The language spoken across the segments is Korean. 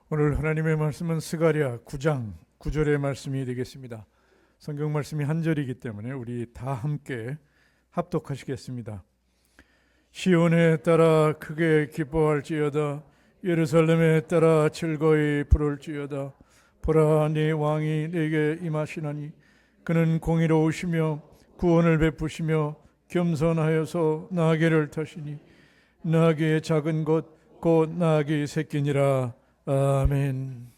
오늘 하나님의 말씀은 스가랴 9장 9절의 말씀이 되겠습니다. 성경 말씀이 한 절이기 때문에 우리 다 함께 합독하시겠습니다. 시온에 따라 크게 기뻐할지어다. 예루살렘에 따라 즐거이 부를지어다. 보라, 네 왕이 네게 임하시나니 그는 공의로우시며 구원을 베푸시며 겸손하여서 나귀를 타시니 나귀의 작은 것 곧 나귀 새끼니라. 아멘.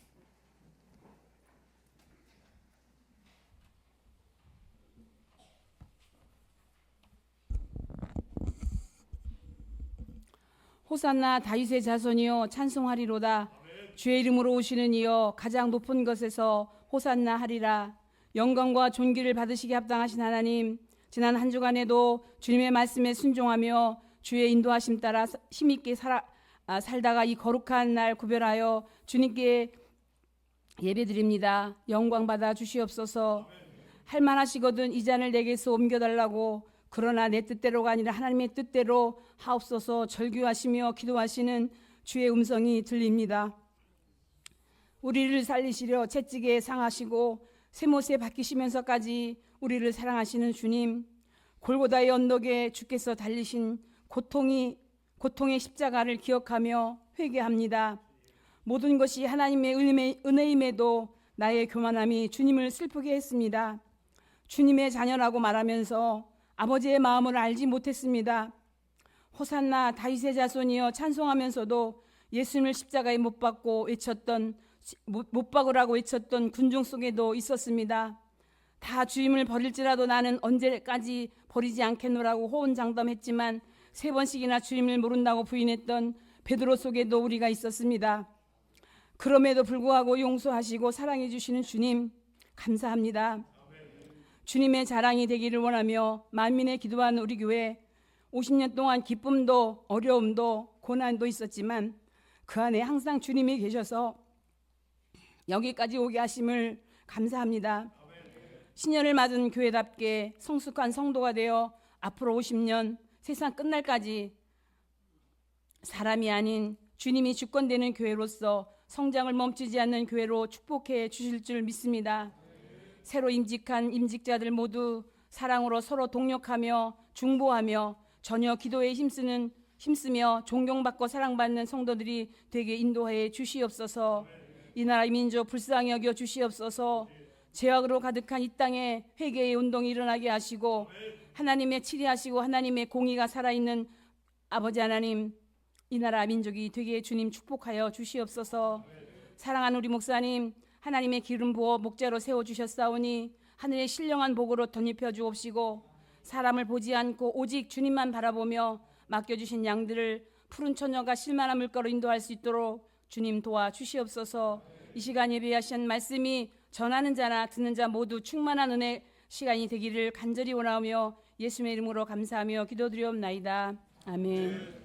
호산나 다윗의 자손이여 찬송하리로다. 주의 이름으로 오시는 이여 가장 높은 것에서 호산나 하리라. 영광과 존귀를 받으시기 합당하신 하나님, 지난 한 주간에도 주님의 말씀에 순종하며 주의 인도하심 따라 힘있게 살다가 이 거룩한 날 구별하여 주님께 예배드립니다. 영광 받아 주시옵소서. 할만하시거든 이 잔을 내게서 옮겨달라고, 그러나 내 뜻대로가 아니라 하나님의 뜻대로 하옵소서 절규하시며 기도하시는 주의 음성이 들립니다. 우리를 살리시려 채찍에 상하시고 쇠못에 박히시면서까지 우리를 사랑하시는 주님, 골고다의 언덕에 주께서 달리신 고통의 십자가를 기억하며 회개합니다. 모든 것이 하나님의 은혜임에도 나의 교만함이 주님을 슬프게 했습니다. 주님의 자녀라고 말하면서 아버지의 마음을 알지 못했습니다. 호산나 다윗의 자손이여 찬송하면서도 예수님을 십자가에 못 박으라고 외쳤던 군중 속에도 있었습니다. 다 주님을 버릴지라도 나는 언제까지 버리지 않겠노라고 호언장담했지만 3번씩이나 주님을 모른다고 부인했던 베드로 속에도 우리가 있었습니다. 그럼에도 불구하고 용서하시고 사랑해 주시는 주님 감사합니다. 주님의 자랑이 되기를 원하며 만민에 기도하는 우리 교회, 50년 동안 기쁨도 어려움도 고난도 있었지만 그 안에 항상 주님이 계셔서 여기까지 오게 하심을 감사합니다. 신년을 맞은 교회답게 성숙한 성도가 되어 앞으로 50년 세상 끝날까지 사람이 아닌 주님이 주권되는 교회로서 성장을 멈추지 않는 교회로 축복해 주실 줄 믿습니다. 새로 임직한 임직자들 모두 사랑으로 서로 동력하며 중보하며 전혀 기도에 힘쓰며 존경받고 사랑받는 성도들이 되게 인도해 주시옵소서. 이 나라 민족 불쌍히 여겨 주시옵소서. 죄악으로 가득한 이 땅에 회개의 운동이 일어나게 하시고 하나님의 치리하시고 하나님의 공의가 살아있는 아버지 하나님, 이 나라 민족이 되게 주님 축복하여 주시옵소서. 사랑하는 우리 목사님, 하나님의 기름 부어 목자로 세워주셨사오니 하늘의 신령한 복으로 덧입혀 주옵시고 사람을 보지 않고 오직 주님만 바라보며 맡겨주신 양들을 푸른 처녀가 실만한 물가로 인도할 수 있도록 주님 도와주시옵소서. 이 시간 예배하신 말씀이 전하는 자나 듣는 자 모두 충만한 은혜 시간이 되기를 간절히 원하며 예수님의 이름으로 감사하며 기도드리옵나이다. 아멘.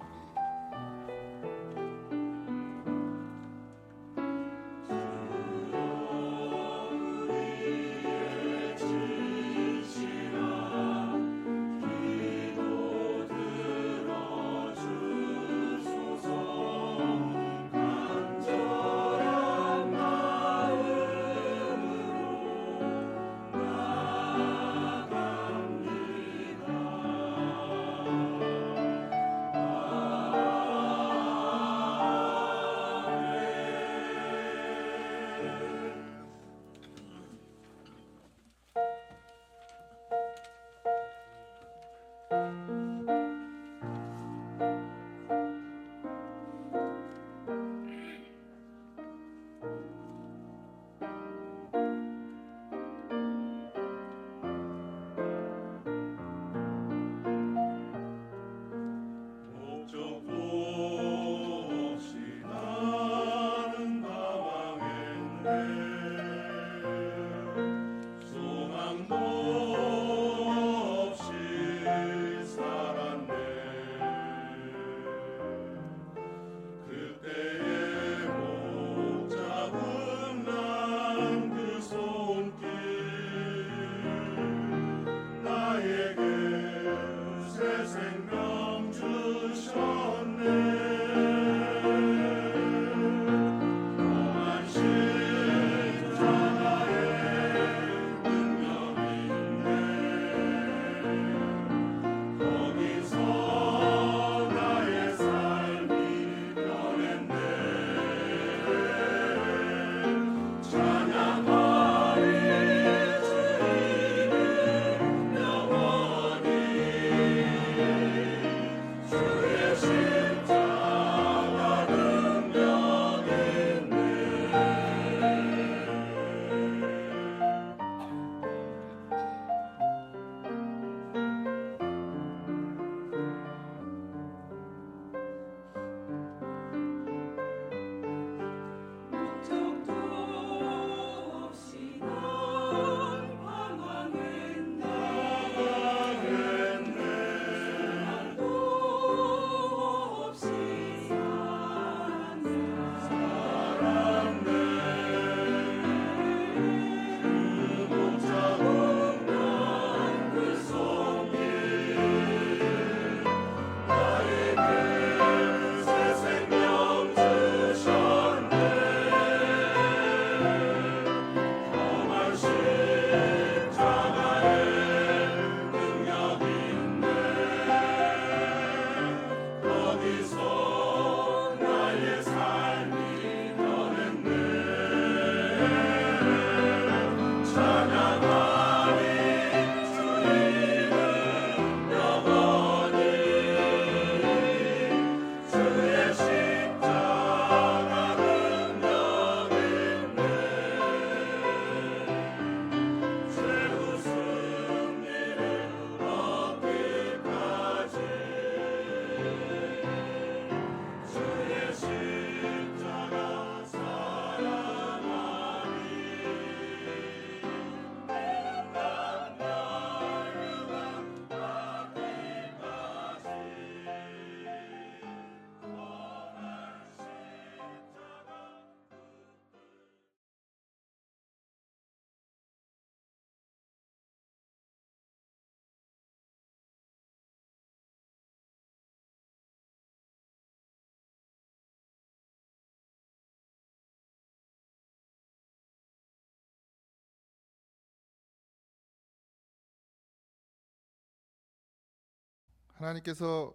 하나님께서는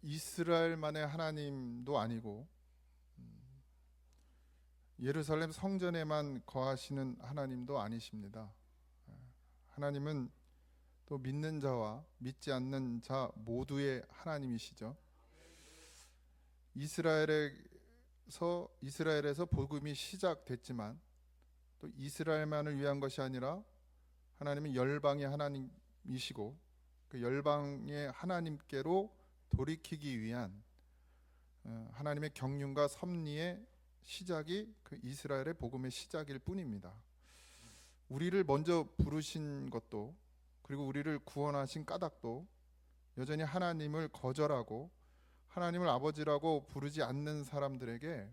이스라엘만의 하나님도 아니고 예루살렘 성전에만 거하시는 하나님도 아니십니다. 하나님은 또 믿는 자와 믿지 않는 자 모두의 하나님이시죠. 이스라엘에서 복음이 시작됐지만 또 이스라엘만을 위한 것이 아니라 하나님은 열방의 하나님이시고 그 열방의 하나님께로 돌이키기 위한 하나님의 경륜과 섭리의 시작이 그 이스라엘의 복음의 시작일 뿐입니다. 우리를 먼저 부르신 것도 그리고 우리를 구원하신 까닭도 여전히 하나님을 거절하고 하나님을 아버지라고 부르지 않는 사람들에게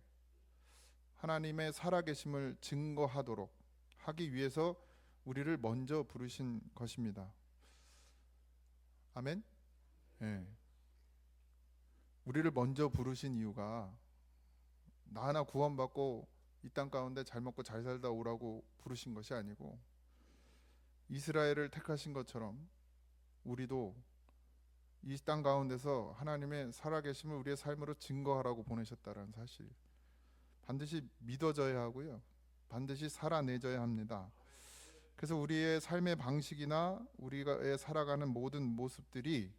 하나님의 살아계심을 증거하도록 하기 위해서 우리를 먼저 부르신 것입니다. 아멘? 네. 우리를 먼저 부르신 이유가 나 하나 구원받고 이 땅 가운데 잘 먹고 잘 살다 오라고 부르신 것이 아니고 이스라엘을 택하신 것처럼 우리도 이 땅 가운데서 하나님의 살아계심을 우리의 삶으로 증거하라고 보내셨다는 사실 반드시 믿어져야 하고요. 반드시 살아내져야 합니다. 그래서 우리의 삶의 방식이나 우리가 살아가는 모든 모습들이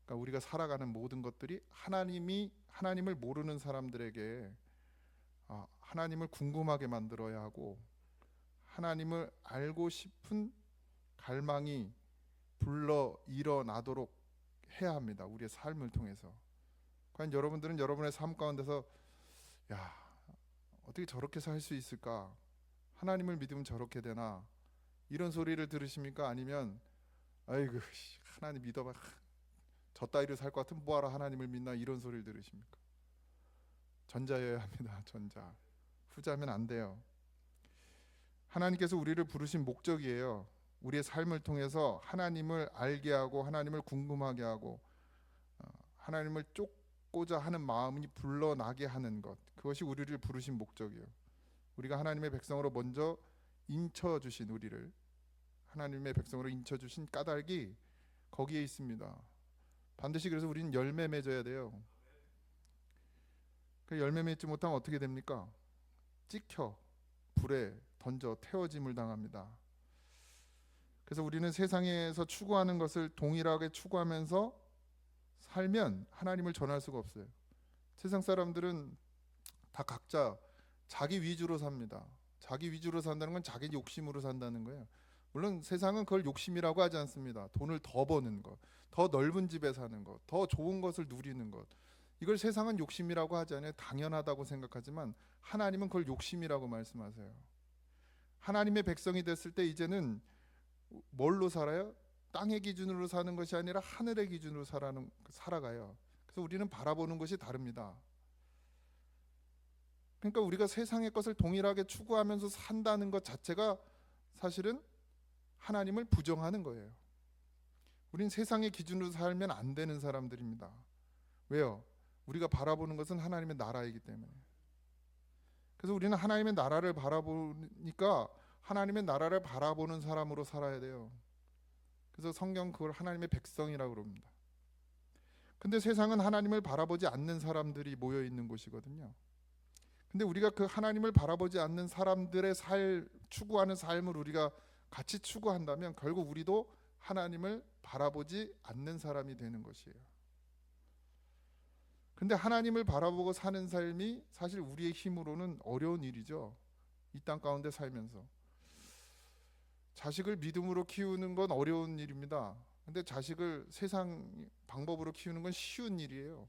그러니까 우리가 살아가는 모든 것들이 하나님을 모르는 사람들에게 하나님을 궁금하게 만들어야 하고 하나님을 알고 싶은 갈망이 일어나도록 해야 합니다. 우리의 삶을 통해서. 과연 여러분들은 여러분의 삶 가운데서 어떻게 저렇게 살 수 있을까? 하나님을 믿으면 저렇게 되나? 이런 소리를 들으십니까? 아니면 아이고 하나님 믿어봐 저 따위로 살 것 같으면 뭐하러 하나님을 믿나? 이런 소리를 들으십니까? 전자여야 합니다. 전자. 후자면 안 돼요. 하나님께서 우리를 부르신 목적이에요. 우리의 삶을 통해서 하나님을 알게 하고 하나님을 궁금하게 하고 하나님을 쫓고자 하는 마음이 불러나게 하는 것, 그것이 우리를 부르신 목적이에요. 우리가 하나님의 백성으로 먼저 인쳐주신 우리를 하나님의 백성으로 인쳐주신 까닭이 거기에 있습니다. 반드시 그래서 우리는 열매 맺어야 돼요. 그 열매 맺지 못하면 어떻게 됩니까? 찍혀 불에 던져 태워짐을 당합니다. 그래서 우리는 세상에서 추구하는 것을 동일하게 추구하면서 살면 하나님을 전할 수가 없어요. 세상 사람들은 다 각자 자기 위주로 삽니다. 자기 위주로 산다는 건 자기 욕심으로 산다는 거예요. 물론 세상은 그걸 욕심이라고 하지 않습니다. 돈을 더 버는 것, 더 넓은 집에 사는 것, 더 좋은 것을 누리는 것, 이걸 세상은 욕심이라고 하지 않아요. 당연하다고 생각하지만 하나님은 그걸 욕심이라고 말씀하세요. 하나님의 백성이 됐을 때 이제는 뭘로 살아요? 땅의 기준으로 사는 것이 아니라 하늘의 기준으로 살아가요. 그래서 우리는 바라보는 것이 다릅니다. 그러니까 우리가 세상의 것을 동일하게 추구하면서 산다는 것 자체가 사실은 하나님을 부정하는 거예요. 우린 세상의 기준으로 살면 안 되는 사람들입니다. 왜요? 우리가 바라보는 것은 하나님의 나라이기 때문에. 그래서 우리는 하나님의 나라를 바라보니까 하나님의 나라를 바라보는 사람으로 살아야 돼요. 그래서 성경 그걸 하나님의 백성이라고 그럽니다. 근데 세상은 하나님을 바라보지 않는 사람들이 모여 있는 곳이거든요. 근데 우리가 그 하나님을 바라보지 않는 사람들의 추구하는 삶을 우리가 같이 추구한다면 결국 우리도 하나님을 바라보지 않는 사람이 되는 것이에요. 근데 하나님을 바라보고 사는 삶이 사실 우리의 힘으로는 어려운 일이죠. 이 땅 가운데 살면서 자식을 믿음으로 키우는 건 어려운 일입니다. 근데 자식을 세상 방법으로 키우는 건 쉬운 일이에요.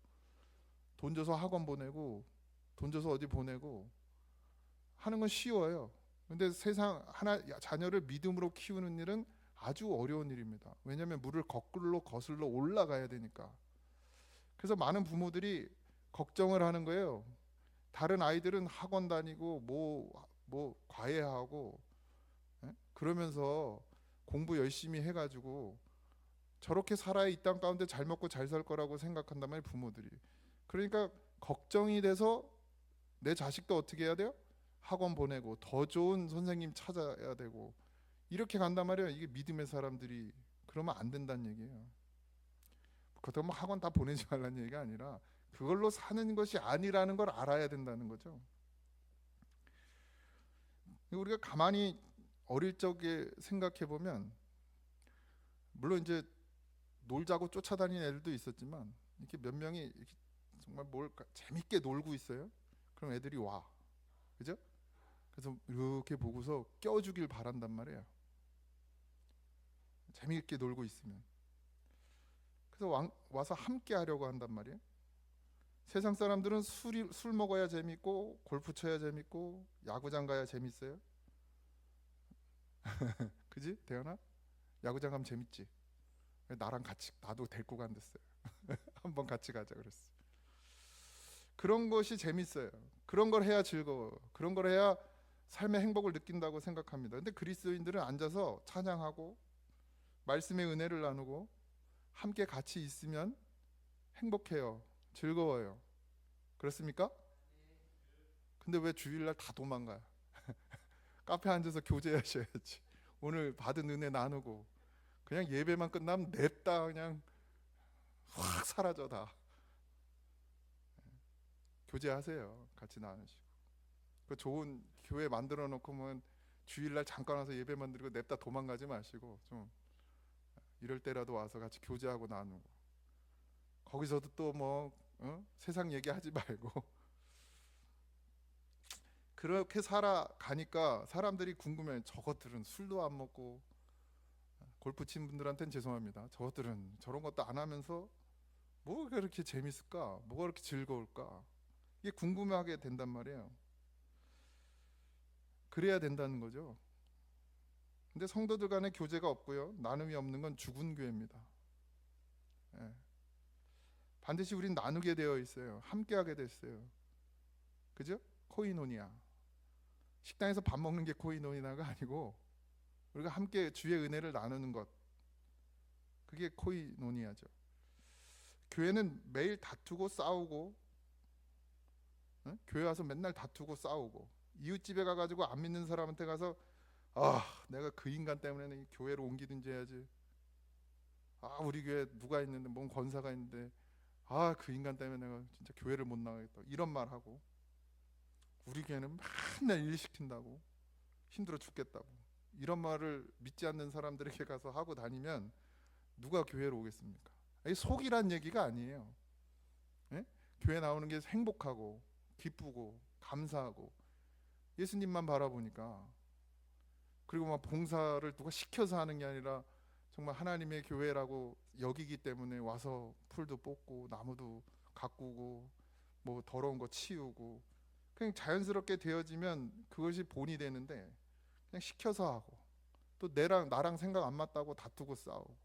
돈 줘서 학원 보내고 돈 줘서 어디 보내고 하는 건 쉬워요. 근데 자녀를 믿음으로 키우는 일은 아주 어려운 일입니다. 왜냐하면 물을 거꾸로 거슬러 올라가야 되니까. 그래서 많은 부모들이 걱정을 하는 거예요. 다른 아이들은 학원 다니고 뭐 과외하고 그러면서 공부 열심히 해가지고 저렇게 살아야 이 땅 가운데 잘 먹고 잘 살 거라고 생각한단 말이에요, 부모들이. 그러니까 걱정이 돼서 내 자식도 어떻게 해야 돼요? 학원 보내고 더 좋은 선생님 찾아야 되고 이렇게 간단 말이에요. 이게 믿음의 사람들이. 그러면 안 된다는 얘기예요. 그렇다고 뭐 학원 다 보내지 말라는 얘기가 아니라 그걸로 사는 것이 아니라는 걸 알아야 된다는 거죠. 우리가 가만히 어릴 적에 생각해 보면, 물론 이제 놀자고 쫓아다니는 애들도 있었지만 이렇게 몇 명이 이렇게 정말 뭘 재밌게 놀고 있어요. 그럼 애들이 와, 그죠? 그래서 이렇게 보고서 껴주길 바란단 말이에요. 재미있게 놀고 있으면. 그래서 와서 함께 하려고 한단 말이에요. 세상 사람들은 술 먹어야 재밌고 골프 쳐야 재밌고 야구장 가야 재밌어요. 그지? 대현아? 야구장 가면 재밌지? 나랑 같이, 나도 데리고 간댔어요. 한번 같이 가자 그랬어. 그런 것이 재밌어요. 그런 걸 해야 즐거워. 그런 걸 해야 삶의 행복을 느낀다고 생각합니다. 근데 그리스도인들은 앉아서 찬양하고 말씀의 은혜를 나누고 함께 같이 있으면 행복해요. 즐거워요. 그렇습니까? 근데 왜 주일날 다 도망가요? 카페 앉아서 교제하셔야지. 오늘 받은 은혜 나누고. 그냥 예배만 끝나면 냅다 그냥 확 사라져 다. 교제하세요. 같이 나누시고. 그 좋은 교회 만들어 놓고면 주일날 잠깐 와서 예배만 드리고 냅다 도망가지 마시고 좀 이럴 때라도 와서 같이 교제하고 나누고. 거기서도 또 뭐 세상 얘기하지 말고. 그렇게 살아가니까 사람들이 궁금해. 저것들은 술도 안 먹고, 골프 친 분들한테는 죄송합니다. 저것들은 저런 것도 안 하면서 뭐가 그렇게 재밌을까? 뭐가 그렇게 즐거울까? 이게 궁금하게 된단 말이에요. 그래야 된다는 거죠. 근데 성도들 간에 교제가 없고요, 나눔이 없는 건 죽은 교회입니다. 예. 반드시 우린 나누게 되어 있어요. 함께하게 됐어요. 그죠? 코이노니아. 식당에서 밥 먹는 게 코이노니아가 아니고 우리가 함께 주의 은혜를 나누는 것, 그게 코이노니아죠. 교회는 매일 다투고 싸우고, 교회 와서 맨날 다투고 싸우고, 이웃집에 가가지고 안 믿는 사람한테 가서 내가 그 인간 때문에 이 교회로 옮기든지 해야지. 우리 교회 누가 있는데, 뭔 권사가 있는데, 그 인간 때문에 내가 진짜 교회를 못 나가겠다, 이런 말 하고, 우리 교회는 맨날 일 시킨다고, 힘들어 죽겠다고, 이런 말을 믿지 않는 사람들에게 가서 하고 다니면 누가 교회로 오겠습니까? 속이란 얘기가 아니에요. 예? 교회 나오는 게 행복하고 기쁘고 감사하고 예수님만 바라보니까, 그리고 막 봉사를 누가 시켜서 하는 게 아니라 정말 하나님의 교회라고 여기기 때문에 와서 풀도 뽑고 나무도 가꾸고 뭐 더러운 거 치우고, 그냥 자연스럽게 되어지면 그것이 본이 되는데, 그냥 시켜서 하고 또 나랑 생각 안 맞다고 다투고 싸우고,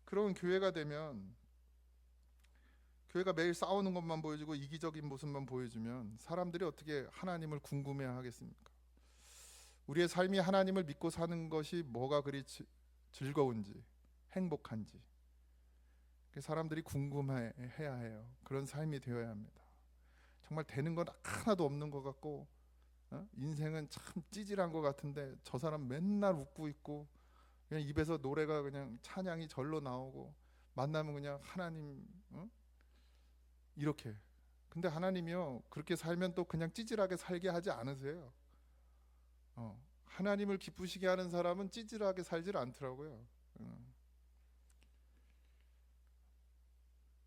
그런 교회가 되면, 교회가 매일 싸우는 것만 보여주고 이기적인 모습만 보여주면 사람들이 어떻게 하나님을 궁금해 하겠습니까? 우리의 삶이 하나님을 믿고 사는 것이 뭐가 그리 즐거운지 행복한지 사람들이 궁금해해야 해요. 그런 삶이 되어야 합니다. 정말 되는 건 하나도 없는 것 같고, 인생은 참 찌질한 것 같은데 저 사람 맨날 웃고 있고, 그냥 입에서 노래가 그냥 찬양이 절로 나오고, 만나면 그냥 하나님 이렇게. 근데 하나님이요, 그렇게 살면 또 그냥 찌질하게 살게 하지 않으세요. 하나님을 기쁘시게 하는 사람은 찌질하게 살질 않더라고요.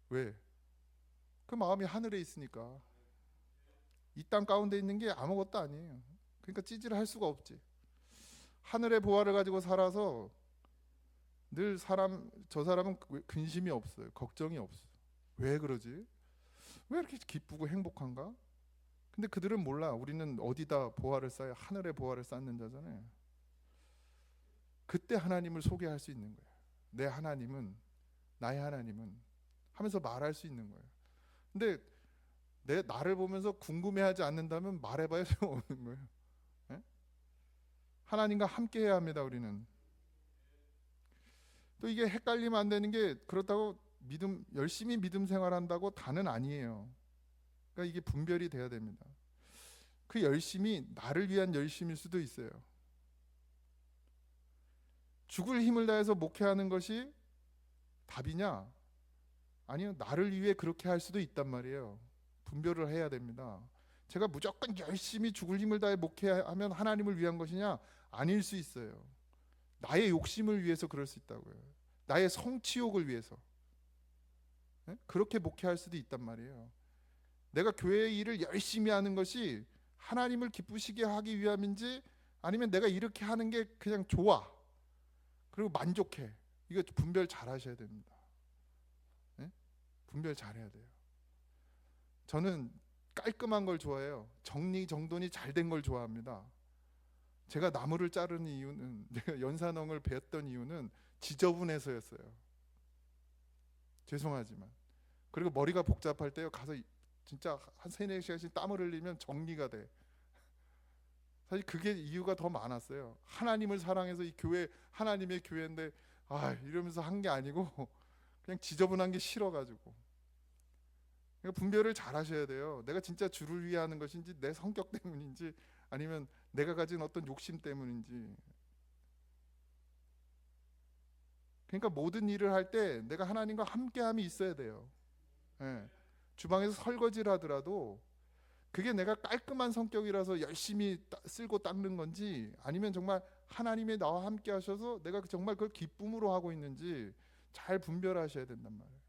왜? 그 마음이 하늘에 있으니까. 이 땅 가운데 있는 게 아무것도 아니에요. 그러니까 찌질할 수가 없지. 하늘의 보화를 가지고 살아서 늘 저 사람은 근심이 없어요. 걱정이 없어. 왜 그러지? 왜 이렇게 기쁘고 행복한가? 근데 그들은 몰라. 우리는 어디다 보화를 쌓아야, 하늘의 보화를 쌓는 자잖아요. 그때 하나님을 소개할 수 있는 거예요. 내 하나님은, 나의 하나님은 하면서 말할 수 있는 거예요. 근데 나를 보면서 궁금해하지 않는다면 말해봐야 소용없는 거예요. 예? 하나님과 함께 해야 합니다. 우리는. 또 이게 헷갈리면 안 되는 게, 그렇다고 열심히 믿음 생활한다고 다는 아니에요. 그러니까 이게 분별이 돼야 됩니다. 그 열심이 나를 위한 열심일 수도 있어요. 죽을 힘을 다해서 목회하는 것이 답이냐? 아니요, 나를 위해 그렇게 할 수도 있단 말이에요. 분별을 해야 됩니다. 제가 무조건 열심히 죽을 힘을 다해 목회하면 하나님을 위한 것이냐? 아닐 수 있어요. 나의 욕심을 위해서 그럴 수 있다고요. 나의 성취욕을 위해서. 네? 그렇게 목회할 수도 있단 말이에요. 내가 교회의 일을 열심히 하는 것이 하나님을 기쁘시게 하기 위함인지, 아니면 내가 이렇게 하는 게 그냥 좋아, 그리고 만족해. 이거 분별 잘 하셔야 됩니다. 네? 분별 잘 해야 돼요. 저는 깔끔한 걸 좋아해요. 정리정돈이 잘 된 걸 좋아합니다. 제가 나무를 자르는 이유는, 내가 연산홍을 배웠던 이유는 지저분해서였어요. 죄송하지만. 그리고 머리가 복잡할 때 가서 진짜 한 3-4시간씩 땀을 흘리면 정리가 돼. 사실 그게 이유가 더 많았어요. 하나님을 사랑해서 이 교회 하나님의 교회인데 이러면서 한 게 아니고 그냥 지저분한 게 싫어가지고. 그러니까 분별을 잘 하셔야 돼요. 내가 진짜 주를 위해 하는 것인지, 내 성격 때문인지, 아니면 내가 가진 어떤 욕심 때문인지. 그러니까 모든 일을 할 때 내가 하나님과 함께함이 있어야 돼요. 예. 주방에서 설거지를 하더라도 그게 내가 깔끔한 성격이라서 열심히 쓸고 닦는 건지, 아니면 정말 하나님이 나와 함께 하셔서 내가 정말 그걸 기쁨으로 하고 있는지 잘 분별하셔야 된단 말이에요.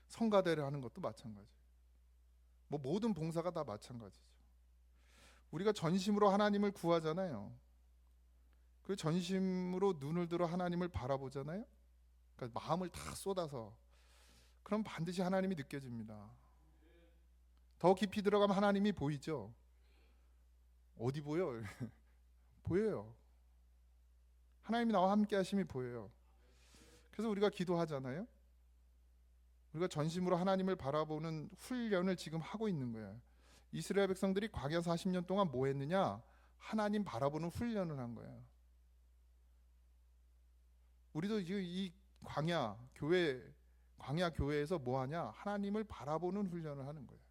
성가대를 하는 것도 마찬가지. 뭐 모든 봉사가 다 마찬가지죠. 우리가 전심으로 하나님을 구하잖아요. 그 전심으로 눈을 들어 하나님을 바라보잖아요. 그러니까 마음을 다 쏟아서. 그럼 반드시 하나님이 느껴집니다. 더 깊이 들어가면 하나님이 보이죠. 어디 보여? 보여요. 하나님이 나와 함께 하심이 보여요. 그래서 우리가 기도하잖아요. 우리가 전심으로 하나님을 바라보는 훈련을 지금 하고 있는 거예요. 이스라엘 백성들이 광야 40년 동안 뭐 했느냐? 하나님 바라보는 훈련을 한 거예요. 우리도 지금 이 광야 교회에서 뭐 하냐? 하나님을 바라보는 훈련을 하는 거예요.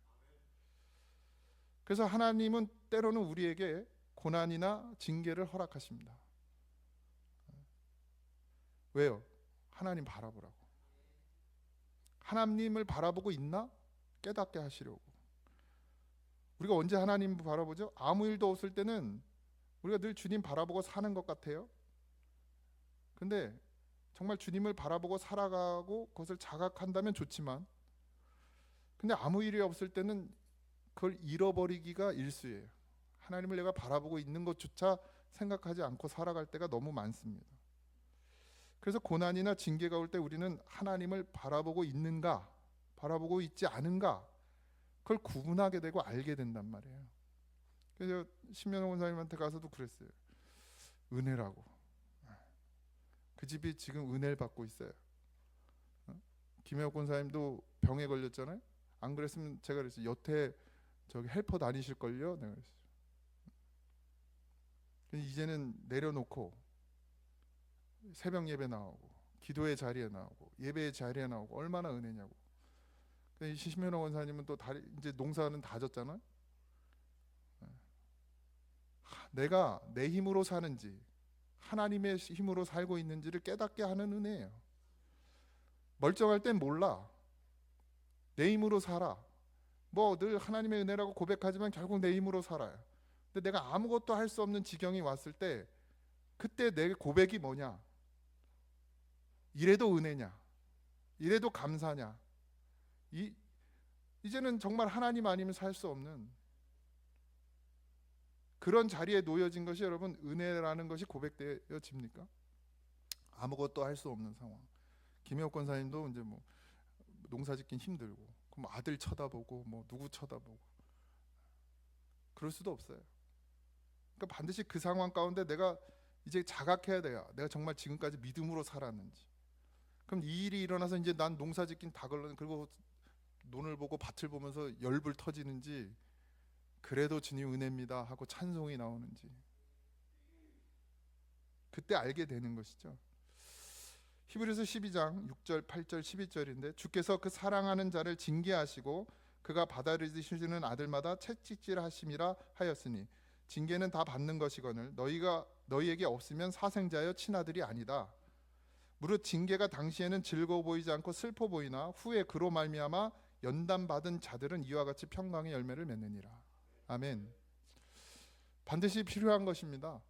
그래서 하나님은 때로는 우리에게 고난이나 징계를 허락하십니다. 왜요? 하나님 바라보라고. 하나님을 바라보고 있나? 깨닫게 하시려고. 우리가 언제 하나님을 바라보죠? 아무 일도 없을 때는 우리가 늘 주님 바라보고 사는 것 같아요. 근데 정말 주님을 바라보고 살아가고 그것을 자각한다면 좋지만, 근데 아무 일이 없을 때는 그걸 잃어버리기가 일쑤예요. 하나님을 내가 바라보고 있는 것조차 생각하지 않고 살아갈 때가 너무 많습니다. 그래서 고난이나 징계가 올 때 우리는 하나님을 바라보고 있는가, 바라보고 있지 않은가, 그걸 구분하게 되고 알게 된단 말이에요. 그래서 신면호 원사님한테 가서도 그랬어요. 은혜라고. 그 집이 지금 은혜를 받고 있어요. 김혜옥 권사님도 병에 걸렸잖아요. 안 그랬으면 제가 그랬어요. 여태 저기 헬퍼 다니실걸요? 내가 그랬어요. 이제는 내려놓고 새벽 예배 나오고 기도의 자리에 나오고 예배의 자리에 나오고 얼마나 은혜냐고. 신면호 원사님은 또 이제 농사는 다 졌잖아요. 내가 내 힘으로 사는지 하나님의 힘으로 살고 있는지를 깨닫게 하는 은혜예요. 멀쩡할 땐 몰라. 내 힘으로 살아. 뭐 늘 하나님의 은혜라고 고백하지만 결국 내 힘으로 살아요. 근데 내가 아무것도 할 수 없는 지경이 왔을 때 그때 내 고백이 뭐냐? 이래도 은혜냐? 이래도 감사냐? 이제는 정말 하나님 아니면 살 수 없는 그런 자리에 놓여진 것이 여러분 은혜라는 것이 고백되어집니까? 아무것도 할 수 없는 상황. 김혜옥 권사님도 이제 뭐 농사 짓긴 힘들고, 그럼 아들 쳐다보고 뭐 누구 쳐다보고 그럴 수도 없어요. 그러니까 반드시 그 상황 가운데 내가 이제 자각해야 돼요. 내가 정말 지금까지 믿음으로 살았는지. 그럼 이 일이 일어나서 이제 난 농사 짓긴 다 걸렸는데, 그리고 논을 보고 밭을 보면서 열불 터지는지, 그래도 주님 은혜입니다 하고 찬송이 나오는지, 그때 알게 되는 것이죠. 히브리서 12장 6절 8절 12절인데, 주께서 그 사랑하는 자를 징계하시고 그가 받아들이시는 아들마다 채찍질하심이라 하였으니 징계는 다 받는 것이거늘 너희에게 없으면 사생자여 친아들이 아니다. 무릇 징계가 당시에는 즐거워 보이지 않고 슬퍼 보이나 후에 그로 말미암아 연단받은 자들은 이와 같이 평강의 열매를 맺느니라. 아멘. 반드시 필요한 것입니다.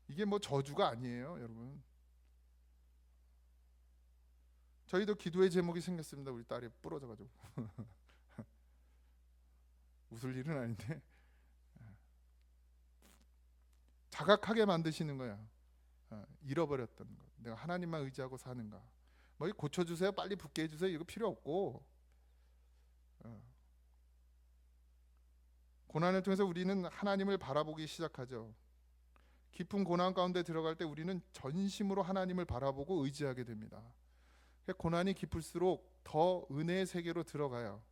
이게 뭐 저주가 아니에요, 여러분. 저희도 기도의 제목이 생겼습니다. 우리 딸이 부러져가지고 웃을 일은 아닌데 자각하게 만드시는 거야. 잃어버렸던 것. 내가 하나님만 의지하고 사는가. 뭐 고쳐주세요, 빨리 붙게 해주세요, 이거 필요 없고, 고난을 통해서 우리는 하나님을 바라보기 시작하죠. 깊은 고난 가운데 들어갈 때 우리는 전심으로 하나님을 바라보고 의지하게 됩니다. 고난이 깊을수록 더 은혜의 세계로 들어가요.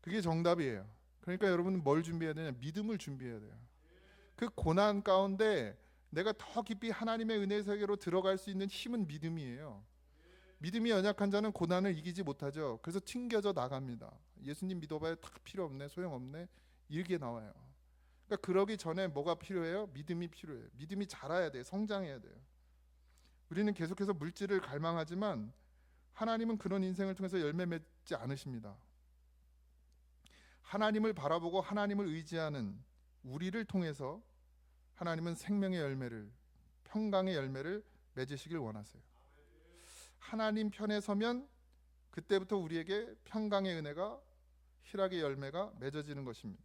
그게 정답이에요. 그러니까 여러분은 뭘 준비해야 되냐? 믿음을 준비해야 돼요. 그 고난 가운데 내가 더 깊이 하나님의 은혜의 세계로 들어갈 수 있는 힘은 믿음이에요. 믿음이 연약한 자는 고난을 이기지 못하죠. 그래서 튕겨져 나갑니다. 예수님 믿어봐야 다 필요 없네, 소용없네, 이렇게 나와요. 그러니까 그러기 전에 뭐가 필요해요? 믿음이 필요해요. 믿음이 자라야 돼요. 성장해야 돼요. 우리는 계속해서 물질을 갈망하지만 하나님은 그런 인생을 통해서 열매 맺지 않으십니다. 하나님을 바라보고 하나님을 의지하는 우리를 통해서 하나님은 생명의 열매를, 평강의 열매를 맺으시길 원하세요. 하나님 편에 서면 그때부터 우리에게 평강의 은혜가, 희락의 열매가 맺어지는 것입니다.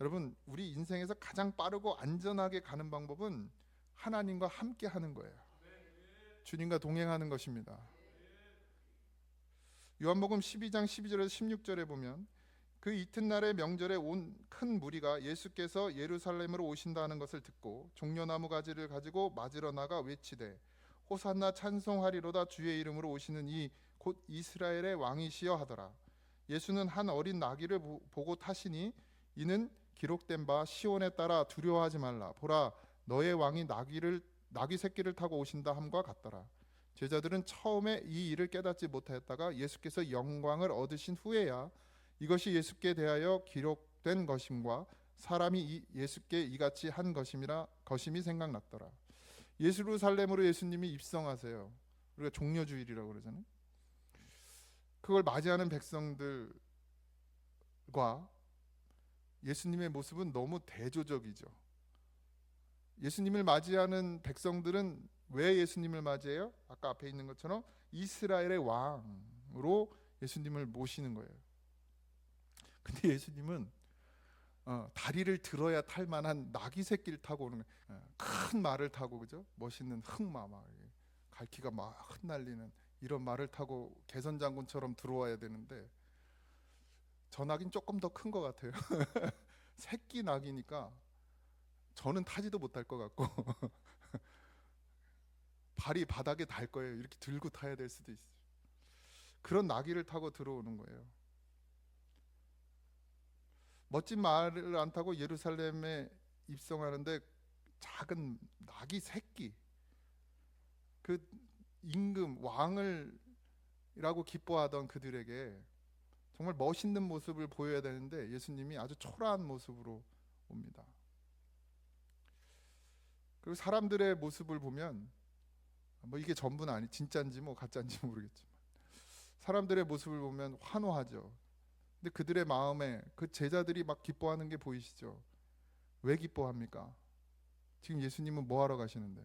여러분, 우리 인생에서 가장 빠르고 안전하게 가는 방법은 하나님과 함께 하는 거예요. 주님과 동행하는 것입니다. 요한복음 12장 12절에서 16절에 보면 그 이튿날의 명절에 온 큰 무리가 예수께서 예루살렘으로 오신다는 것을 듣고 종려나무 가지를 가지고 맞으러 나가 외치되 호산나 찬송하리로다 주의 이름으로 오시는 이 곧 이스라엘의 왕이시여 하더라. 예수는 한 어린 나귀를 보고 타시니 이는 기록된 바 시온에 따라 두려워하지 말라. 보라 너의 왕이 나귀 새끼를 타고 오신다 함과 같더라. 제자들은 처음에 이 일을 깨닫지 못하였다가 예수께서 영광을 얻으신 후에야 이것이 예수께 대하여 기록된 것임과 사람이 예수께 이같이 한 것임이 생각났더라. 예루살렘으로 예수님이 입성하세요. 우리가 종려주일이라고 그러잖아요. 그걸 맞이하는 백성들과 예수님의 모습은 너무 대조적이죠. 예수님을 맞이하는 백성들은 왜 예수님을 맞이해요? 아까 앞에 있는 것처럼 이스라엘의 왕으로 예수님을 모시는 거예요. 근데 예수님은 다리를 들어야 탈 만한 나귀 새끼를 타고 오는 거예요. 큰 말을 타고, 그죠? 멋있는 흑마, 막 갈퀴가 막 흩날리는 이런 말을 타고 개선장군처럼 들어와야 되는데 저 나귀는 조금 더 큰 것 같아요. 새끼 나귀니까 저는 타지도 못할 것 같고 발이 바닥에 닿을 거예요. 이렇게 들고 타야 될 수도 있어요. 그런 나귀를 타고 들어오는 거예요. 멋진 말을 안 타고 예루살렘에 입성하는데 작은 나귀 새끼, 그 임금 왕을이라고 기뻐하던 그들에게 정말 멋있는 모습을 보여야 되는데 예수님이 아주 초라한 모습으로 옵니다. 그리고 사람들의 모습을 보면 뭐 이게 전부는 아니, 진짜인지 뭐 가짜인지 모르겠지만 사람들의 모습을 보면 환호하죠. 근데 그들의 마음에 그 제자들이 막 기뻐하는 게 보이시죠? 왜 기뻐합니까? 지금 예수님은 뭐 하러 가시는데?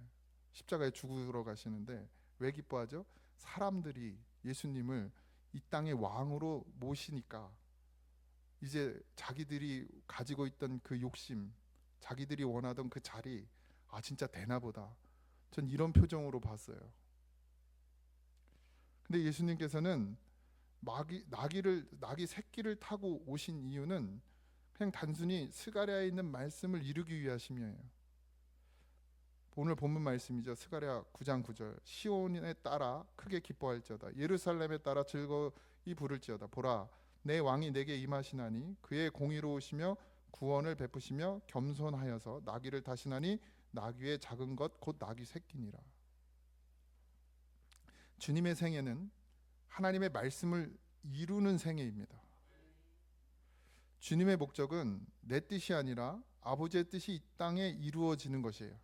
십자가에 죽으러 가시는데 왜 기뻐하죠? 사람들이 예수님을 이 땅의 왕으로 모시니까 이제 자기들이 가지고 있던 그 욕심, 자기들이 원하던 그 자리, 아 진짜 되나 보다. 전 이런 표정으로 봤어요. 근데 예수님께서는 나귀 새끼를 타고 오신 이유는 그냥 단순히 스가랴에 있는 말씀을 이루기 위하심이에요. 오늘 본문 말씀이죠. 스가랴 9장 9절. 시온에 따라 크게 기뻐할지어다. 예루살렘에 따라 즐거이 부를지어다. 보라 내 왕이 내게 임하시나니 그의 공의로우시며 구원을 베푸시며 겸손하여서 나귀를 타시나니 나귀의 작은 것 곧 나귀 새끼니라. 주님의 생애는 하나님의 말씀을 이루는 생애입니다. 주님의 목적은 내 뜻이 아니라 아버지의 뜻이 이 땅에 이루어지는 것이에요.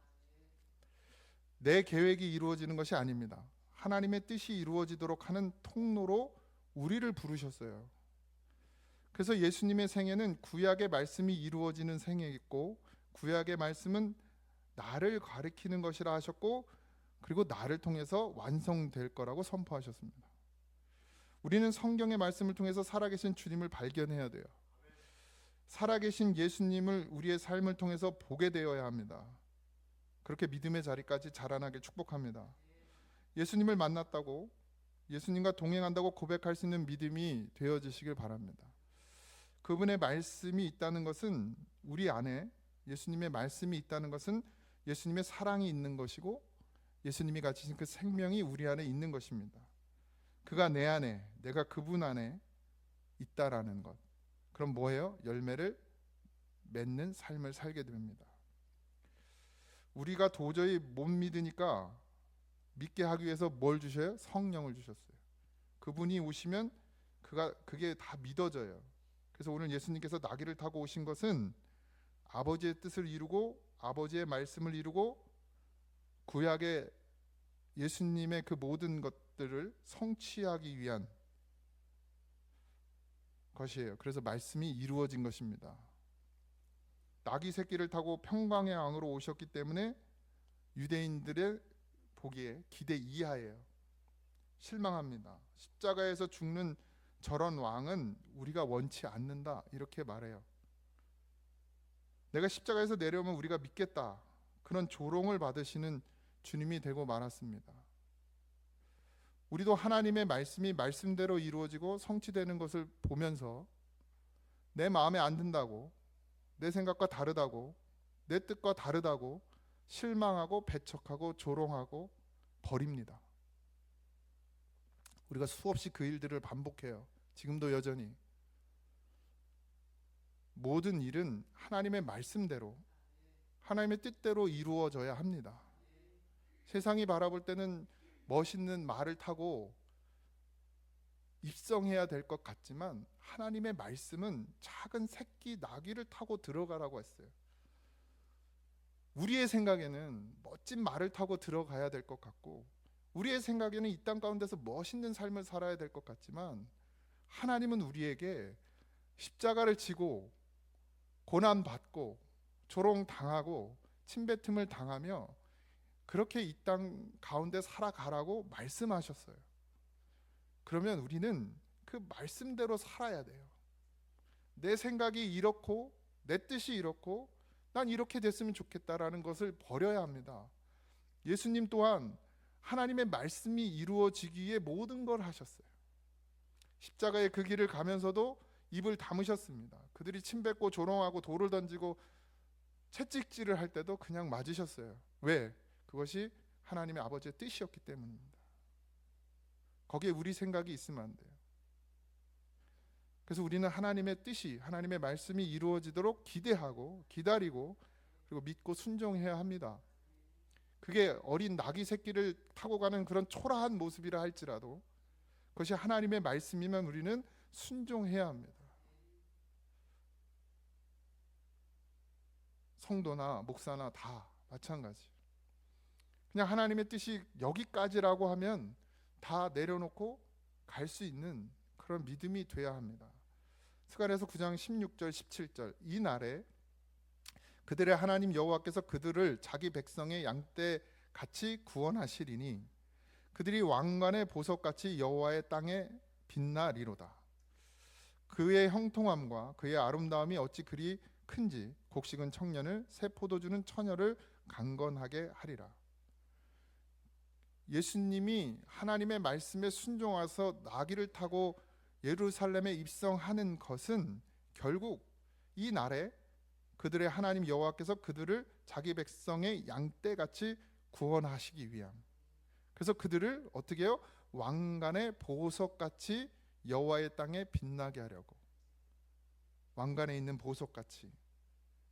내 계획이 이루어지는 것이 아닙니다. 하나님의 뜻이 이루어지도록 하는 통로로 우리를 부르셨어요. 그래서 예수님의 생애는 구약의 말씀이 이루어지는 생애였고, 구약의 말씀은 나를 가리키는 것이라 하셨고, 그리고 나를 통해서 완성될 거라고 선포하셨습니다. 우리는 성경의 말씀을 통해서 살아계신 주님을 발견해야 돼요. 살아계신 예수님을 우리의 삶을 통해서 보게 되어야 합니다. 그렇게 믿음의 자리까지 자라나길 축복합니다. 예수님을 만났다고, 예수님과 동행한다고 고백할 수 있는 믿음이 되어지시길 바랍니다. 그분의 말씀이 있다는 것은, 우리 안에 예수님의 말씀이 있다는 것은 예수님의 사랑이 있는 것이고, 예수님이 가지신 그 생명이 우리 안에 있는 것입니다. 그가 내 안에, 내가 그분 안에 있다라는 것. 그럼 뭐예요? 열매를 맺는 삶을 살게 됩니다. 우리가 도저히 못 믿으니까 믿게 하기 위해서 뭘 주셔요? 성령을 주셨어요. 그분이 오시면 그게 다 믿어져요. 그래서 오늘 예수님께서 나귀를 타고 오신 것은 아버지의 뜻을 이루고, 아버지의 말씀을 이루고, 구약의 예수님의 그 모든 것들을 성취하기 위한 것이에요. 그래서 말씀이 이루어진 것입니다. 나귀 새끼를 타고 평강의 왕으로 오셨기 때문에 유대인들의 보기에 기대 이하예요. 실망합니다. 십자가에서 죽는 저런 왕은 우리가 원치 않는다, 이렇게 말해요. 내가 십자가에서 내려오면 우리가 믿겠다, 그런 조롱을 받으시는 주님이 되고 말았습니다. 우리도 하나님의 말씀이 말씀대로 이루어지고 성취되는 것을 보면서 내 마음에 안 든다고, 내 생각과 다르다고, 내 뜻과 다르다고 실망하고 배척하고 조롱하고 버립니다. 우리가 수없이 그 일들을 반복해요. 지금도 여전히. 모든 일은 하나님의 말씀대로, 하나님의 뜻대로 이루어져야 합니다. 세상이 바라볼 때는 멋있는 말을 타고 입성해야 될 것 같지만, 하나님의 말씀은 작은 새끼 나귀를 타고 들어가라고 했어요. 우리의 생각에는 멋진 말을 타고 들어가야 될 것 같고, 우리의 생각에는 이 땅 가운데서 멋있는 삶을 살아야 될 것 같지만, 하나님은 우리에게 십자가를 지고 고난받고 조롱당하고 침뱉음을 당하며 그렇게 이 땅 가운데 살아가라고 말씀하셨어요. 그러면 우리는 그 말씀대로 살아야 돼요. 내 생각이 이렇고 내 뜻이 이렇고 난 이렇게 됐으면 좋겠다라는 것을 버려야 합니다. 예수님 또한 하나님의 말씀이 이루어지기에 모든 걸 하셨어요. 십자가의 그 길을 가면서도 입을 다무셨습니다. 그들이 침뱉고 조롱하고 돌을 던지고 채찍질을 할 때도 그냥 맞으셨어요. 왜? 그것이 하나님의 아버지의 뜻이었기 때문입니다. 거기에 우리 생각이 있으면 안 돼요. 그래서 우리는 하나님의 뜻이, 하나님의 말씀이 이루어지도록 기대하고 기다리고 그리고 믿고 순종해야 합니다. 그게 어린 나귀 새끼를 타고 가는 그런 초라한 모습이라 할지라도 그것이 하나님의 말씀이면 우리는 순종해야 합니다. 성도나 목사나 다 마찬가지. 그냥 하나님의 뜻이 여기까지라고 하면 다 내려놓고 갈 수 있는 그런 믿음이 돼야 합니다. 스가랴서 9장 16절 17절 이 날에 그들의 하나님 여호와께서 그들을 자기 백성의 양떼 같이 구원하시리니 그들이 왕관의 보석같이 여호와의 땅에 빛나리로다. 그의 형통함과 그의 아름다움이 어찌 그리 큰지 곡식은 청년을 새 포도주는 처녀를 강건하게 하리라. 예수님이 하나님의 말씀에 순종하서 나귀를 타고 예루살렘에 입성하는 것은 결국 이 날에 그들의 하나님 여호와께서 그들을 자기 백성의 양떼같이 구원하시기 위함. 그래서 그들을 어떻게 해요? 왕관의 보석같이 여호와의 땅에 빛나게 하려고. 왕관에 있는 보석같이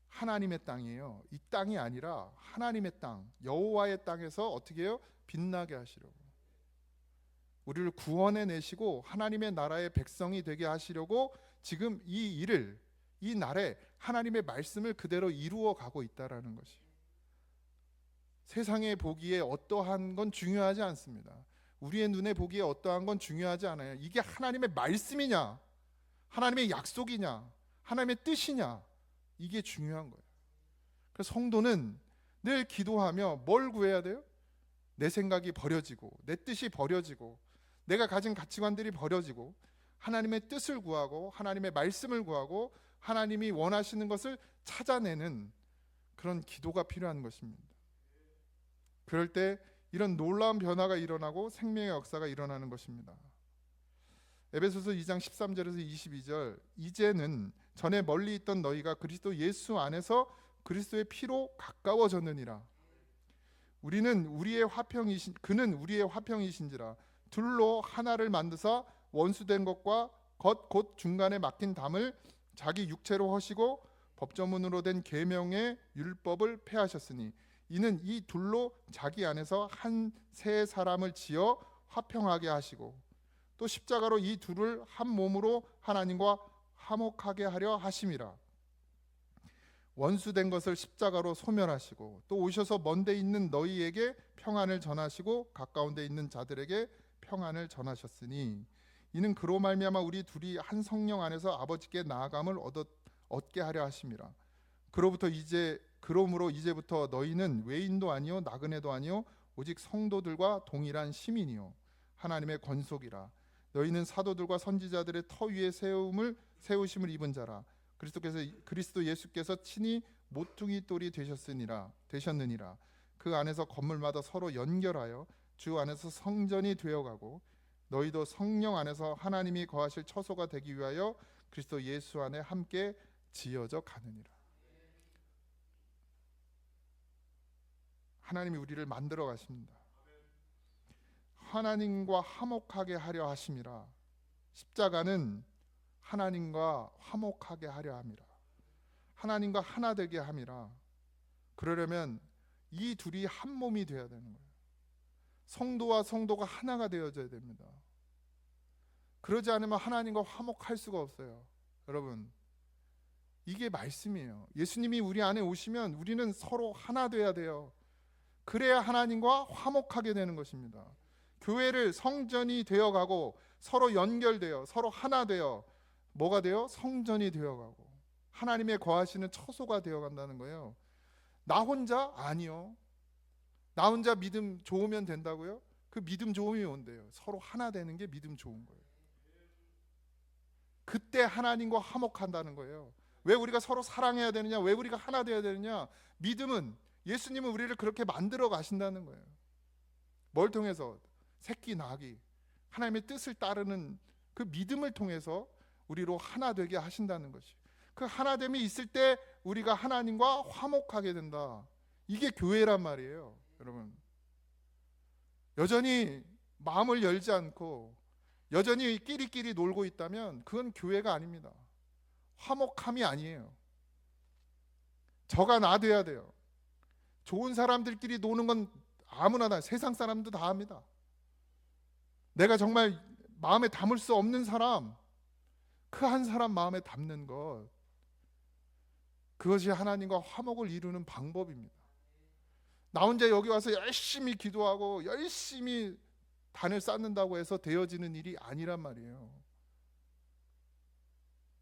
하나님의 땅이에요. 이 땅이 아니라 하나님의 땅, 여호와의 땅에서 어떻게 해요? 빛나게 하시려고. 우리를 구원해 내시고 하나님의 나라의 백성이 되게 하시려고 지금 이 일을, 이 날에 하나님의 말씀을 그대로 이루어 가고 있다라는 것이. 세상에 보기에 어떠한 건 중요하지 않습니다. 우리의 눈에 보기에 어떠한 건 중요하지 않아요. 이게 하나님의 말씀이냐, 하나님의 약속이냐, 하나님의 뜻이냐, 이게 중요한 거예요. 그래서 성도는 늘 기도하며 뭘 구해야 돼요? 내 생각이 버려지고, 내 뜻이 버려지고, 내가 가진 가치관들이 버려지고, 하나님의 뜻을 구하고, 하나님의 말씀을 구하고, 하나님이 원하시는 것을 찾아내는 그런 기도가 필요한 것입니다. 그럴 때 이런 놀라운 변화가 일어나고 생명의 역사가 일어나는 것입니다. 에베소서 2장 13절에서 22절, 이제는 전에 멀리 있던 너희가 그리스도 예수 안에서 그리스도의 피로 가까워졌느니라. 그는 우리의 화평이신지라. 둘로 하나를 만드사 원수된 것과 곧 중간에 막힌 담을 자기 육체로 허시고 법조문으로 된 계명의 율법을 폐하셨으니 이는 이 둘로 자기 안에서 한 새 사람을 지어 화평하게 하시고 또 십자가로 이 둘을 한 몸으로 하나님과 화목하게 하려 하심이라. 원수된 것을 십자가로 소멸하시고 또 오셔서 먼데 있는 너희에게 평안을 전하시고 가까운 데 있는 자들에게 평안을 전하셨으니 이는 그로 말미암아 우리 둘이 한 성령 안에서 아버지께 나아감을 얻게 하려 하심이라. 그러므로 이제부터 너희는 외인도 아니요 나그네도 아니요 오직 성도들과 동일한 시민이요 하나님의 권속이라. 너희는 사도들과 선지자들의 터 위에 세우심을 입은 자라. 그리스도 예수께서 친히 모퉁이 돌이 되셨느니라. 그 안에서 건물마다 서로 연결하여 주 안에서 성전이 되어가고 너희도 성령 안에서 하나님이 거하실 처소가 되기 위하여 그리스도 예수 안에 함께 지어져 가느니라. 하나님이 우리를 만들어 가십니다. 하나님과 화목하게 하려 하심이라. 십자가는 하나님과 화목하게 하려 함이라. 하나님과 하나 되게 함이라. 그러려면 이 둘이 한 몸이 되어야 되는 거예요. 성도와 성도가 하나가 되어져야 됩니다. 그러지 않으면 하나님과 화목할 수가 없어요. 여러분, 이게 말씀이에요. 예수님이 우리 안에 오시면 우리는 서로 하나 돼야 돼요. 그래야 하나님과 화목하게 되는 것입니다. 교회를 성전이 되어가고 서로 연결되어 서로 하나 되어 뭐가 되어? 성전이 되어가고 하나님의 거하시는 처소가 되어간다는 거예요. 나 혼자? 아니요. 나 혼자 믿음 좋으면 된다고요? 그 믿음 좋음이 뭔데요? 서로 하나 되는 게 믿음 좋은 거예요. 그때 하나님과 화목한다는 거예요. 왜 우리가 서로 사랑해야 되느냐? 왜 우리가 하나 되어야 되느냐? 믿음은 예수님은 우리를 그렇게 만들어 가신다는 거예요. 뭘 통해서? 새끼 낳기, 하나님의 뜻을 따르는 그 믿음을 통해서 우리로 하나 되게 하신다는 것이. 그 하나됨이 있을 때 우리가 하나님과 화목하게 된다. 이게 교회란 말이에요. 여러분, 여전히 마음을 열지 않고 여전히 끼리끼리 놀고 있다면 그건 교회가 아닙니다. 화목함이 아니에요. 저가 나 돼야 돼요. 좋은 사람들끼리 노는 건 아무나 다, 세상 사람도 다 합니다. 내가 정말 마음에 담을 수 없는 사람, 그 한 사람 마음에 담는 것, 그것이 하나님과 화목을 이루는 방법입니다. 나 혼자 여기 와서 열심히 기도하고 열심히 단을 쌓는다고 해서 되어지는 일이 아니란 말이에요.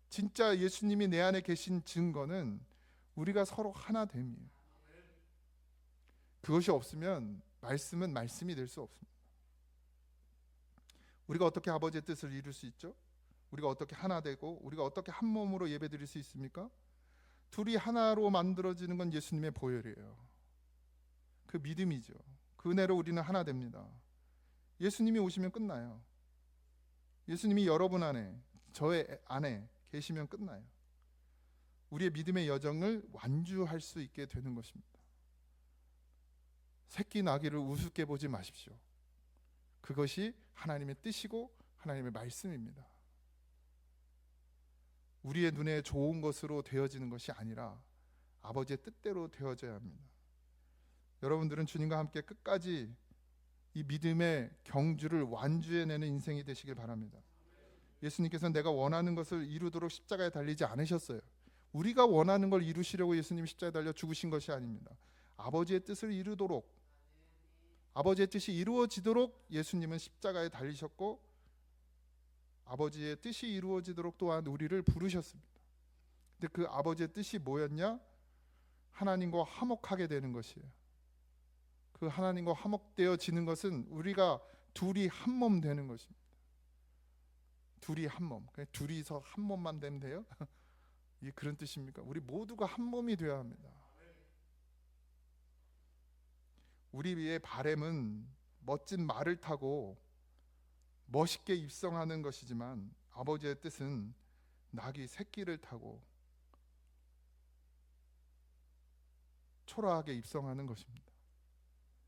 진짜 예수님이 내 안에 계신 증거는 우리가 서로 하나됨이에요. 그것이 없으면 말씀은 말씀이 될 수 없습니다. 우리가 어떻게 아버지의 뜻을 이룰 수 있죠? 우리가 어떻게 하나 되고 우리가 어떻게 한 몸으로 예배드릴 수 있습니까? 둘이 하나로 만들어지는 건 예수님의 보혈이에요. 그 믿음이죠. 그 은혜로 우리는 하나 됩니다. 예수님이 오시면 끝나요. 예수님이 여러분 안에, 저의 안에 계시면 끝나요. 우리의 믿음의 여정을 완주할 수 있게 되는 것입니다. 새끼 나기를 우습게 보지 마십시오. 그것이 하나님의 뜻이고 하나님의 말씀입니다. 우리의 눈에 좋은 것으로 되어지는 것이 아니라 아버지의 뜻대로 되어져야 합니다. 여러분들은 주님과 함께 끝까지 이 믿음의 경주를 완주해내는 인생이 되시길 바랍니다. 예수님께서는 내가 원하는 것을 이루도록 십자가에 달리지 않으셨어요. 우리가 원하는 걸 이루시려고 예수님이 십자가에 달려 죽으신 것이 아닙니다. 아버지의 뜻을 이루도록 아버지의 뜻이 이루어지도록 예수님은 십자가에 달리셨고 아버지의 뜻이 이루어지도록 또한 우리를 부르셨습니다. 근데 그 아버지의 뜻이 뭐였냐? 하나님과 화목하게 되는 것이에요. 그 하나님과 화목되어지는 것은 우리가 둘이 한 몸 되는 것입니다. 둘이 한 몸. 그냥 둘이서 한 몸만 되면 돼요? 이게 그런 뜻입니까? 우리 모두가 한 몸이 되어야 합니다. 우리의 바램은 멋진 말을 타고 멋있게 입성하는 것이지만 아버지의 뜻은 낙이 새끼를 타고 초라하게 입성하는 것입니다.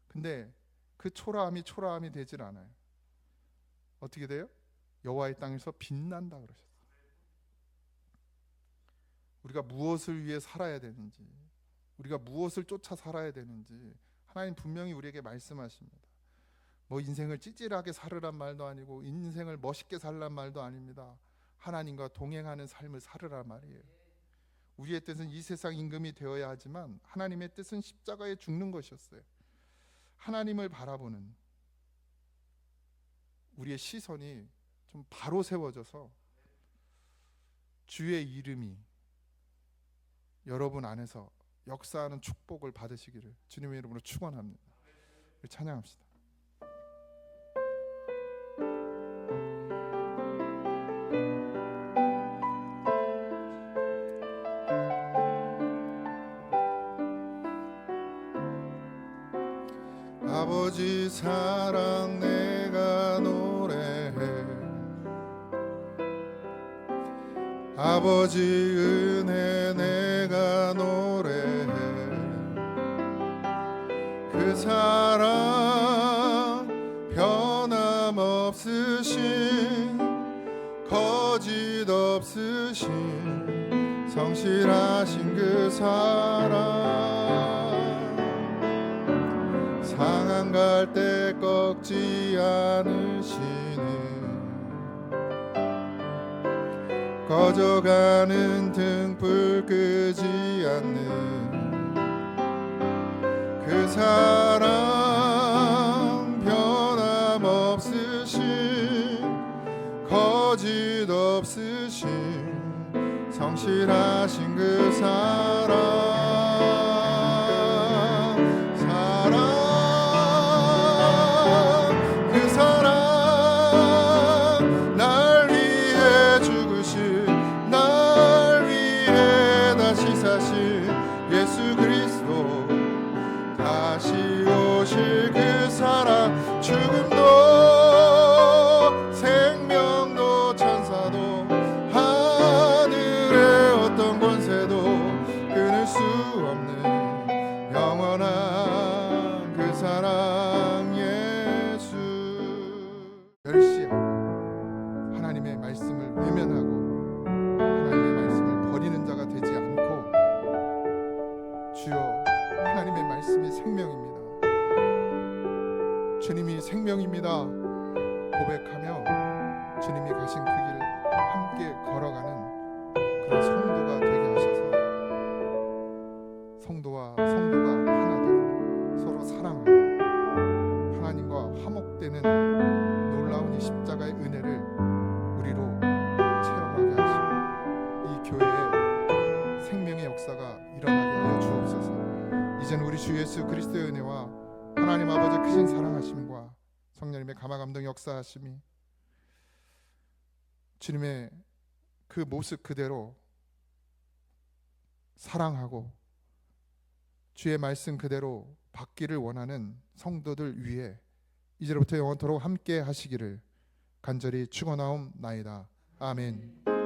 근데 그 초라함이 되질 않아요. 어떻게 돼요? 여호와의 땅에서 빛난다 그러셨어요. 우리가 무엇을 위해 살아야 되는지, 우리가 무엇을 쫓아 살아야 되는지 하나님 분명히 우리에게 말씀하십니다. 뭐 인생을 찌질하게 살으란 말도 아니고 인생을 멋있게 살란 말도 아닙니다. 하나님과 동행하는 삶을 살으란 말이에요. 우리의 뜻은 이 세상 임금이 되어야 하지만 하나님의 뜻은 십자가에 죽는 것이었어요. 하나님을 바라보는 우리의 시선이 좀 바로 세워져서 주의 이름이 여러분 안에서 역사하는 축복을 받으시기를 주님의 이름으로 축원합니다. 찬양합시다. 아버지 사랑 내가 노래해 아버지 은혜 내가 노래해 그 사랑 변함없으신 거짓 없으신 성실하신 그 사랑 상한 갈 때 꺾지 않으시는 꺼져가는 등불 끄지 않는 그 사랑 변함없으신 거짓 없으신 성실하신 그 사랑 예수 그리스도 다시 오실 그 사랑 죽음도 생명도 천사도 하늘의 어떤 권세도 끊을 수 없는 영원한 그 사랑 예수 멸시하고 하나님의 말씀을 외면하고 하나님의 말씀을 버리는 자가 되지 않고 주여 하나님의 말씀이 생명입니다. 주님이 생명입니다. 고백하며 주님이 가신 그 길을 함께 걸어가는 그런 성도가 되게 하셔서 성도와 성도가 하나 되고 서로 사랑하고 하나님과 화목되는 놀라운 이 십자가의 은혜를 우리로 체험하게 하시고 이 교회에 생명의 역사가 일어나게 하여 주옵소서. 이제는 우리 주 예수 그리스도의 은혜와 하나님 아버지의 크신 사랑하심과 성령님의 감화감동 역사하심이 주님의 그 모습 그대로 사랑하고 주의 말씀 그대로 받기를 원하는 성도들 위해 이제로부터 영원토록 함께 하시기를 간절히 축원하옵나이다. 아멘.